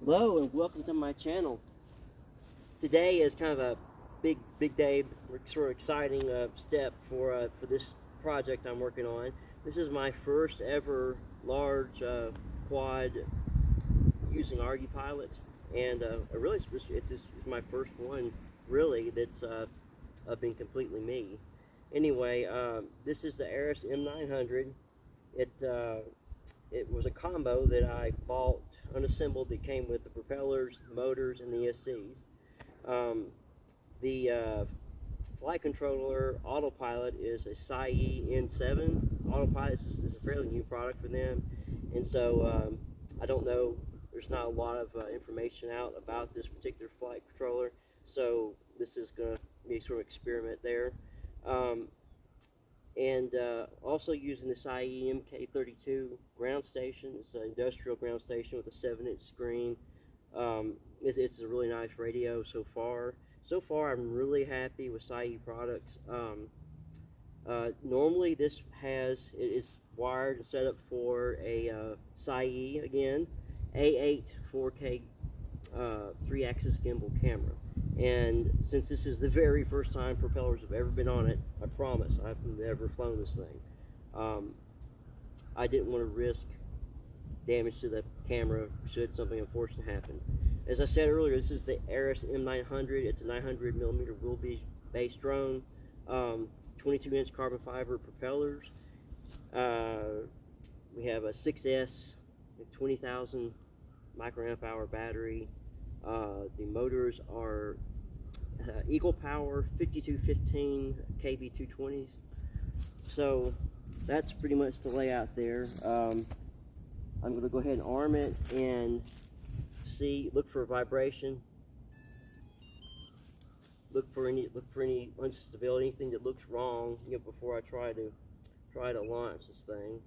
Hello and welcome to my channel. Today is kind of a big day, sort of exciting step for this project I'm working on. This is my first ever large quad using RD Pilot, and it's my first one really that's been completely me. Anyway, this is the Arris M900. It was a combo that I bought unassembled that came with the propellers, the motors, and the ESCs. The flight controller autopilot is a SAI N7 autopilot. This is a fairly new product for them, and so I don't know, there's not a lot of information out about this particular flight controller, so this is going to be a sort of experiment there. Also using this IE MK32 ground station. It's an industrial ground station with a 7-inch screen. It's a really nice radio so far. So far, I'm really happy with SAI products. Normally, it is wired and set up for a SAI again, A8 4K 3-axis gimbal camera. And since this is the very first time propellers have ever been on it, I promise I've never flown this thing. I didn't want to risk damage to the camera should something unfortunate happen. As I said earlier, this is the Arris M900. It's a 900mm wheelbase drone, 22-inch carbon fiber propellers. We have a 6S, 20,000 microamp hour battery. The motors are equal power 5215 KB 220s. So that's pretty much the layout there. I'm going to go ahead and arm it and look for vibration, look for any instability, anything that looks wrong, before I try to launch this thing.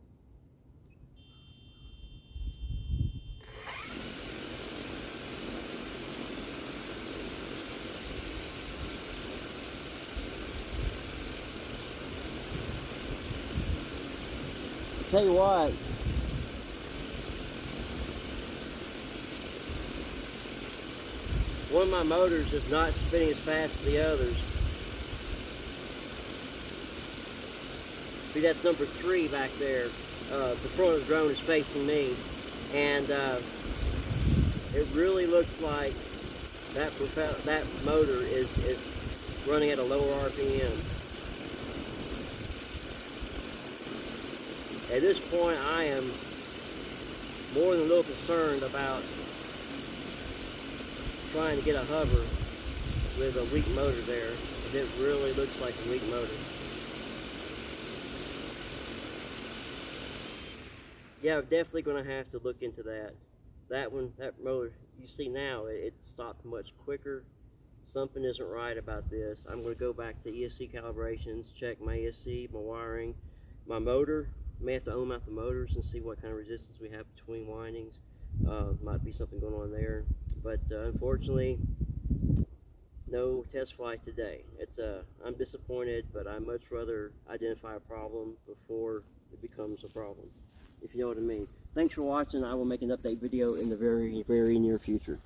Tell you what, one of my motors is not spinning as fast as the others. See, that's number 3 back there. The front of the drone is facing me, and it really looks like that motor is running at a lower RPM. At this point, I am more than a little concerned about trying to get a hover with a weak motor there. It really looks like a weak motor. Yeah, I'm definitely going to have to look into that. That motor you see now, it stopped much quicker. Something isn't right about this. I'm going to go back to ESC calibrations, check my ESC, my wiring, my motor. May have to ohm out the motors and see what kind of resistance we have between windings. Might be something going on there, but unfortunately, no test flight today. I'm disappointed, but I'd much rather identify a problem before it becomes a problem, if you know what I mean. Thanks for watching. I will make an update video in the very, very near future.